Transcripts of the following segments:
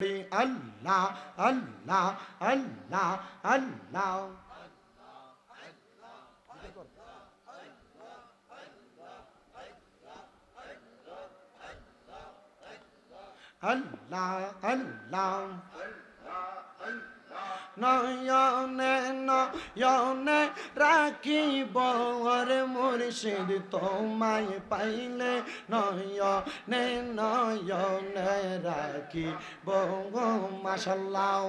আল্লাহ আল্লাহ আল্লাহ আল্লাহ আল্লাহ আল্লাহ নয়নে নয়নে রাখিব ওরে মুর্শিদ তোমায় পাইলে নয়নে নয়নে রাখিব মাশাআল্লাহ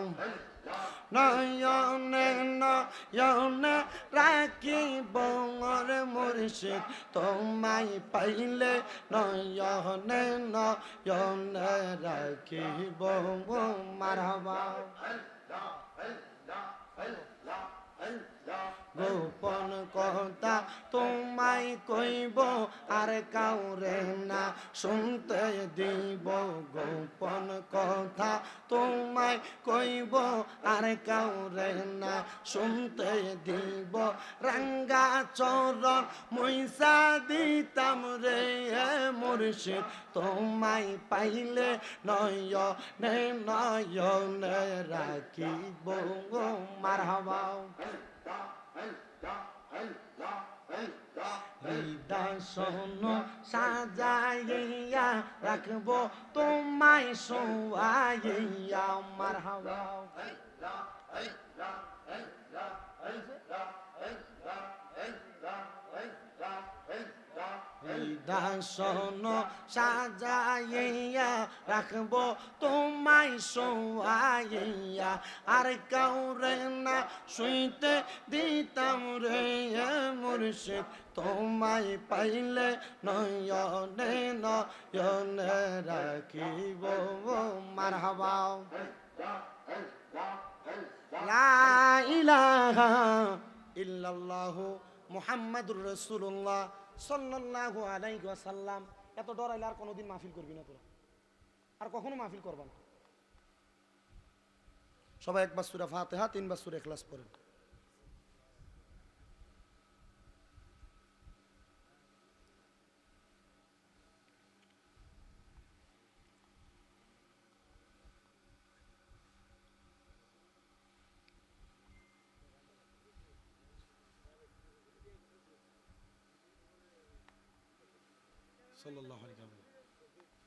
নয়নে নয়নে রাখিব ওরে মুর্শিদ তোমায় পাইলে নয়নে নয়নে রাখিব মারহাবা গোপন কথা তোমায় কইব আর কাউরে না শুনতে দিব গোপন কথা তোমায় কইব আর কাউরে না শুনতে দিব রাঙ্গা চরণ মইসা দিতাম রে মুর্শিদ তোমায় পাইলে নয়নে নয়নে রাখিব মারহাবা হৃদয় শোন সাজাইয়া রাখবো তোমায় শোয়াইয়া মারহাবা হৃদয় শোন সাজাইয়া রাখবো তোমায় শোয়াইয়া আর কাউরে না শুইতে দিতাম রে মুর্শিদ তোমায় পাইলে নয়নে নয়নে রাখিব মারহাবা লা ইলাহা ইল্লাল্লাহু মুহাম্মাদুর রাসূলুল্লাহ সাল্লাল্লাহু আলাইহি ওয়াসাল্লাম। এত ডরাইলে আর কোনোদিন মাহফিল করবি না তোরা, আর কখনো মাহফিল করবা না। সবাই একবার সূরা ফাতিহা, 3 বার সূরা ইখলাস পড়েন।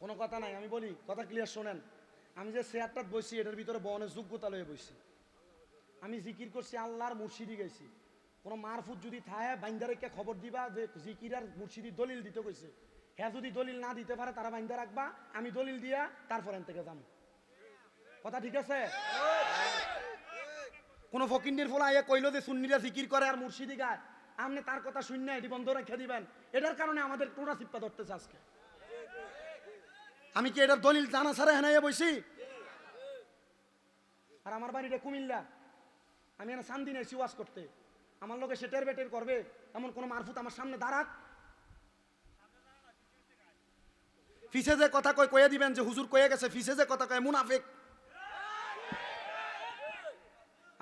কোনো কথা নাই, আমি বলি কথা ক্লিয়ার শোনেন। আমি যে চেয়ারটাত বসছি এটার ভিতরে বনের যোগ্যতা লয়ে বসছি। আমি জিকির করছি আল্লাহর মুর্শিদি গাইছি। কোনো মারফুত যদি থায় বাইন্দারেকে খবর দিবা যে জিকির আর মুর্শিদি দলিল দিতে কইছে। হ্যাঁ যদি দলিল না দিতে পারে তারা বাইন্দা রাখবা, আমি দলিল দিয়া তারপর এন থেকে যাম। কথা ঠিক আছে? কোনো ফকিন্নির ফলা আইয়া কইলো যে সুন্নিরা জিকির করে আর মুর্শিদি গায়, আপনি তার কথা শুন না এটি বন্ধ রেখে দিবেন। এটার কারণে আমাদের টোনা চিপ্পা ধরতেছে আজকে। আমি কি এটার দলিল জানা ছাড়া হেনাইয়া বইছি? আর আমার বাড়িটা কুমিল্লা, আমি এখানে সান্দিনে এসি ওয়াজ করতে। আমার লোকে সেটের বেটের করবে এমন কোন মারফুত আমার সামনে দাঁড়াক। ফিসে যে কথা কয় কয়ে দিবেন যে হুজুর কয়ে গেছে, ফিসে যে কথা কয় মুনাফিক।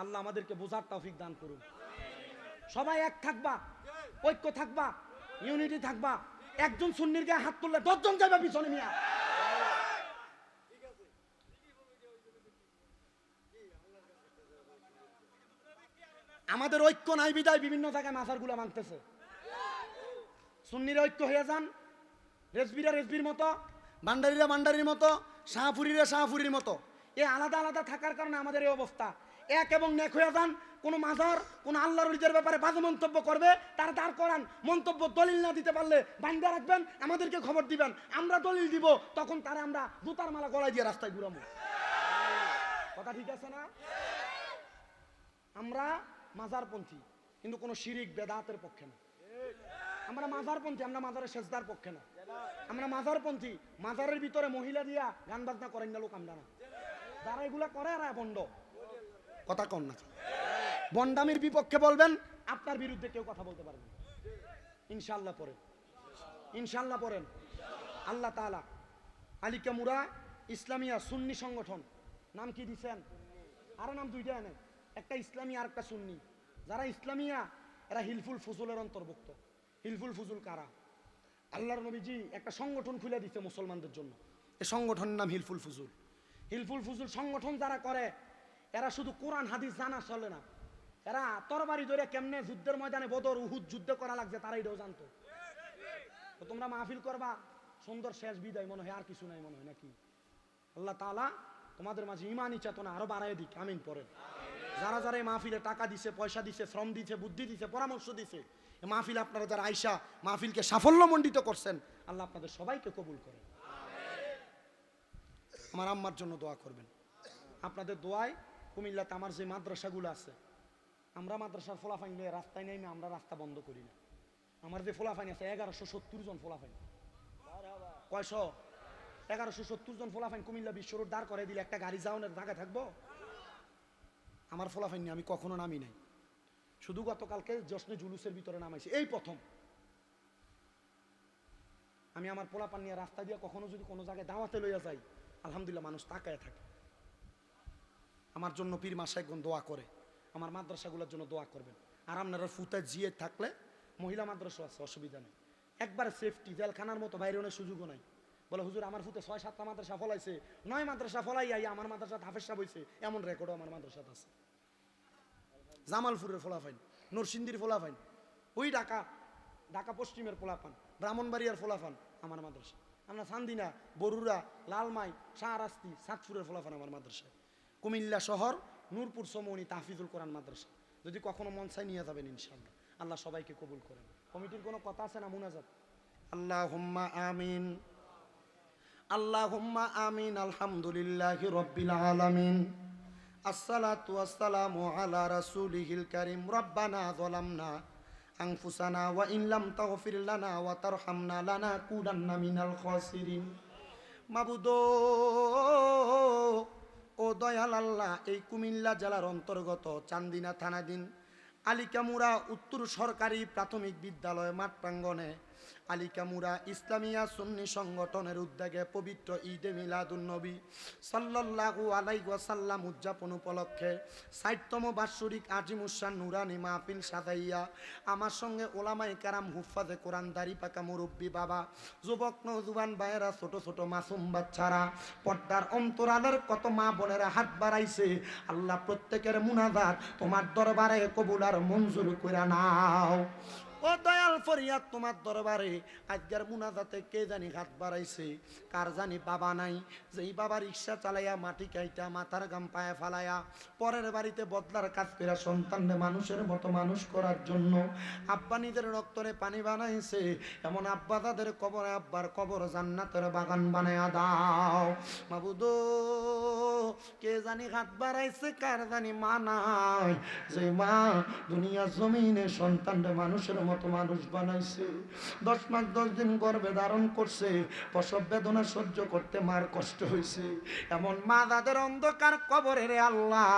আল্লাহ আমাদেরকে বোঝার তৌফিক দান করুন। সবাই এক থাকবা, ঐক্য থাকবা, ইউনিটি থাকবা। একজন সুন্নির গায়ে হাত তুললে 10 জন যাবে পিছনে মিয়া। আমাদের ঐক্য নাই বিদায় বিভিন্ন জায়গায় মাথারগুলা ভাঙতেছে। সুন্নিরা ঐক্য হয়ে যান, রেজবিরা রেজবির মতো, ভান্ডারীরা ভান্ডারির মতো, শাহপুরীরা শাহপুরীর মতো। এই আলাদা আলাদা থাকার কারণে আমাদের এই অবস্থা। এক এবং নেক হয়ে যান। কোন মাজার, কোন আল্লাহর ওলিদের ব্যাপারে বাজে মন্তব্য করবে তারা দাঁড় করান। মন্তব্য দলিল না দিতে পারলে বাইন্দা রাখবেন, আমাদেরকে খবর দিবেন, আমরা দলিল দিব। তখন তারা আমরা জুতার মালা গলায় দিয়ে রাস্তায় ঘুরাবো। কথা ঠিক আছে না? আমরা মাজারপন্থী, কিন্তু কোনো শিরিক বেদাতের পক্ষে না। আমরা মাজারপন্থী, আমরা মাজারের সেজদার পক্ষে না। আমরা মাজারপন্থী, মাজারের ভিতরে মহিলা দিয়া গান বাজনা করেন না লোক আমরা না। যারা এগুলা করে আর বন্ড। কথা কন না, বন্ডামির বিপক্ষে বলবেন, আপনার বিরুদ্ধে কেউ কথা বলতে পারবে না। ইনশাআল্লাহ পড়েন, ইনশাআল্লাহ পড়েন। আল্লাহ তাআলা আলিকা মুরা ইসলামিয়া সুন্নি সংগঠন নাম কি দিছেন? আরো নাম দুইটা এনে, একটা ইসলামী আর একটা সুন্নি। যারা ইসলামিয়া এরা হিলফুল ফুজুলের অন্তর্ভুক্ত। হিলফুল ফুজুল কারা? আল্লাহর নবীজি একটা সংগঠন খুলে দিতে মুসলমানদের জন্য। এই সংগঠনের নাম হিলফুল ফুজুল। হিলফুল ফুজুল সংগঠন যারা করে এরা শুধু কোরআন হাদিস জানা চলে না, এরা তরবারি ধরে কেমনে যুদ্ধের ময়দানে বদর উহুদ যুদ্ধ করা লাগছে তারা এটাও জানতো। তো তোমরা মাহফিল করবা, সুন্দর শেষ বিদায় মনে হয়, আর কিছু নাই মনে হয় নাকি? আল্লাহ তাআলা তোমাদের মাঝে ঈমানি চেতনা আরো বাড়ায় দিক, আমিন পড়েন। যারা যারা এই মাহফিলে টাকা দিছে, পয়সা দিছে, শ্রম দিছে, বুদ্ধি দিছে, পরামর্শ দিছে, এই মাহফিলে আপনারা যারা আইসা মাহফিলকে সাফল্যমণ্ডিত করছেন, আল্লাহ আপনাদের সবাইকে কবুল করেন। আমার আম্মার জন্য দোয়া করবেন। আপনাদের দোয়ায় কুমিল্লাতে আমার যে মাদ্রাসাগুলো আছে, আমরা মাদ্রাসার ফলাফাইন নিয়ে রাস্তায় নেমে আমরা রাস্তা বন্ধ করি না। আমার যে ফলাফাইন আছে 1170 জন ফলাফাইন, কয়শ 1170 জন ফলাফাইন কুমিল্লা বিশ্ব রোড দাঁড় করে দিলে একটা গাড়ি যাওয়ানোর জায়গা থাকবো? আমার ফলাফাইন নিয়ে আমি কখনো নামি নাই, শুধু গতকালকে জশ্নে জুলুসের ভিতরে নামাইছি, এই প্রথম। আমি আমার পোলাপান নিয়ে রাস্তা দিয়ে কখনো যদি কোনো জায়গায় দাওয়াতে লইয়া যাই, আলহামদুলিল্লাহ মানুষ তাকায় থাকে। আমার জন্য পীর মাশায়েখগণ দোয়া করে, আমার মাদ্রাসাগুলোর জন্য দোয়া করবেন। আর আপনারা ফুতে জিয়ে থাকলে মহিলা মাদ্রাসা আছে, অসুবিধা নেই, একবারে সেফটি, জেলখানার মতো বাইরে অনেক সুযোগও নাই। বলে হুজুর আমার ফুতে 6-7টা মাদ্রাসা ফলাইছে, 9 মাদ্রাসা ফলাই আই আমার মাদ্রাসা হাফেজ সাহেব হইছে, এমন রেকর্ডও আমার মাদ্রাসাত আছে। জামালপুরের ফলাফাইন, নরসিংদীর ফলাফাইন, ওই ঢাকা পশ্চিমের ফলাফান, ব্রাহ্মণবাড়িয়ার ফলাফান আমার মাদ্রাসা। আমরা চান্দিনা, বরুড়া, লালমাই, শাহরাস্তি, সাতপুরের ফলাফান আমার মাদ্রাসায়। কুমিল্লা শহর নূরপুর সমনি তাহফিজুল কোরআন মাদ্রাসা, যদি কখনো মন চাই নিয়ে যাবেন ইনশাআল্লাহ। আল্লাহ সবাইকে কবুল করেন। কমিটির কোনো কথা আছে না মুনাজাত? আল্লাহুম্মা আমিন, আল্লাহুম্মা আমিন। আলহামদুলিল্লাহি রাব্বিল আলামিন, আসসালাতু ওয়াসসালামু আলা রাসূলিহিল কারীম। রব্বানা যালামনা আনফুসানা ওয়া ইন লাম তাগফির লানা ওয়া তারহামনা লানাকুনান্না মিনাল খাসিরিন। মাবুদো ও দয়াল আল্লাহ, এই কুমিল্লা জেলার অন্তর্গত চান্দিনা থানাধীন আলিকামুরা উত্তর সরকারি প্রাথমিক বিদ্যালয় মাঠ প্রাঙ্গণে আলিকামুরা ইসলামিয়া সুন্নি সংগঠনের উদ্যোগে পবিত্র ঈদে মিলাদুন নবী সাল্লাল্লাহু আলাইহি ওয়াসাল্লাম উদযাপন উপলক্ষে ৬০তম বাৎসরিক আজিমুসান নুরানি মাহফিল সাজাইয়া আমার সঙ্গে ওলামায়ে কেরাম, হুফাজে কোরআন, দাড়ি পাকা মুরব্বী বাবা, যুবক নওজোয়ান ভাইয়েরা, ছোট ছোট মাসুম বাচ্চারা, পর্দার অন্তরালের কত মা বোনেরা হাত বাড়াইছে। আল্লাহ প্রত্যেকের মুনাজাত তোমার দরবারে কবুল আর মঞ্জুর করে নাও। ও দয়াল, ফরিয়াদ তোমার দরবারে। আজকের মুনাজাতে কে জানি হাত বাড়াইছে, কার জানি বাবা নাই, যেই বাবা রিক্সা চালাইয়া মাটি কাইটা মাথার গাম পায়ে ফালাইয়া পরের বাড়িতে বদলার কাজ করে সন্তানরে মানুষের মতো মানুষ করার জন্য আব্বা নিজের রক্তরে পানি বানাইছে, এমন আব্বা তাদের কবরে আব্বার কবর জান্নাতের বাগান বানায়া দাও। মাবুদো কে জানি হাত বাড়াইছে, কার জানি মা নাই, যে মা দুনিয়া জমিনে সন্তানরে মানুষের মতো মানুষ বানাইছে, 10 মাস 10 দিন গর্ভে ধারণ করছে, প্রসব বেদনা সহ্য করতে মার কষ্ট হয়েছে, এমন মা যাদের অন্ধকার কবরে রে আল্লাহ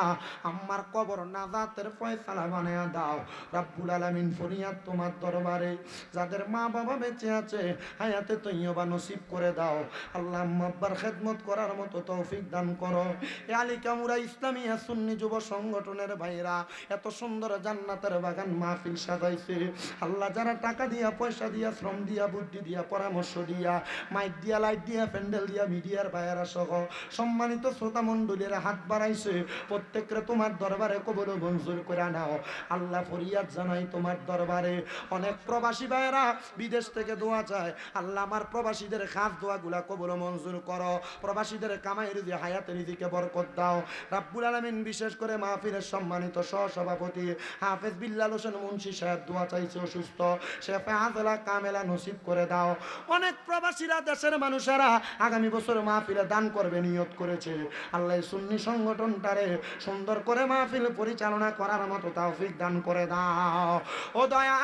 আমার কবর নাজাতের ফয়সালা বানায়া দাও। রব্বুল আলামিন ফরিয়াদ তোমার দরবারে, যাদের মা বাবা বেঁচে আছে হায়াতে তৈয়বা নসিব করে দাও। আল্লাহ আম্মা আব্বার খেদমত করার মতো তৌফিক দান করো। এ আলিকামুরা ইসলামিয়া সুন্নি যুব সংগঠনের ভাইরা এত সুন্দর জান্নাতের বাগান মাহফিল সাজাইছে। আল্লাহ যারা টাকা দিয়া, পয়সা দিয়া, শ্রম দিয়া, বুদ্ধি দিয়া, পরামর্শ দিয়া, মাইক দিয়া, লাইট দিয়া, প্যান্ডেল দিয়া, মিডিয়ার ভাইয়েরা সহ সম্মানিত শ্রোতা মণ্ডলীরা হাত বাড়াইছে, প্রত্যেকরে তোমার দরবারে কবুল মঞ্জুর করে নাও। আল্লাহ ফরিয়াদ জানাই তোমার দরবারে, অনেক প্রবাসী ভাইয়েরা বিদেশ থেকে দোয়া চায়, আল্লাহ আমার প্রবাসীদের খাস দোয়াগুলা কবুল মঞ্জুর করো, প্রবাসীদের কামাইয়ের যে হায়াতের রিজিকে বরকত দাও। রাব্বুল আলামিন বিশেষ করে মাহফিলের সম্মানিত সহসভাপতি হাফেজ বিল্লাল হোসেন মুন্সি সাহেব দোয়া চাইছে, অসুস্থ, শেফা আজলা কামেলা নসিব করে দাও। অনেক প্রবাসীরা, দেশের মানুষেরা আগামী বছর মাহফিলে দান করবে নিয়ত করেছে। আল্লাহ সুন্নি সংগঠনটারে সুন্দর করে মাহফিল পরিচালনা করার মতো তৌফিক দান করে দাও। ও দয়া,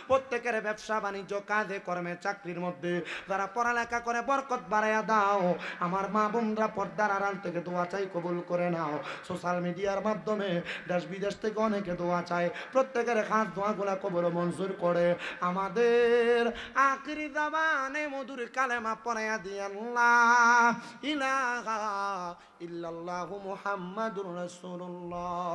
প্রত্যেকের ব্যবসা বাণিজ্য, কাজে কর্মে, চাকরির মধ্যে যারা পড়ালেখা করে বরকত বাড়াইয়া দাও। আমার মা বোনরা পর্দার আড়াল থেকে দোয়া চাই, কবুল করে নাও। সোশ্যাল মিডিয়ার মাধ্যমে দেশ বিদেশ থেকে অনেকে দোয়া চায়, প্রত্যেকের খাস দোয়াগুলা কবুল মঞ্জুর করে আমাদের আখিরি জামানে মধুর কালেমা পড়াইয়া দিয়ে আল্লাহ ইলাহা ইল্লাল্লাহু মুহাম্মাদুর রাসূলুল্লাহ।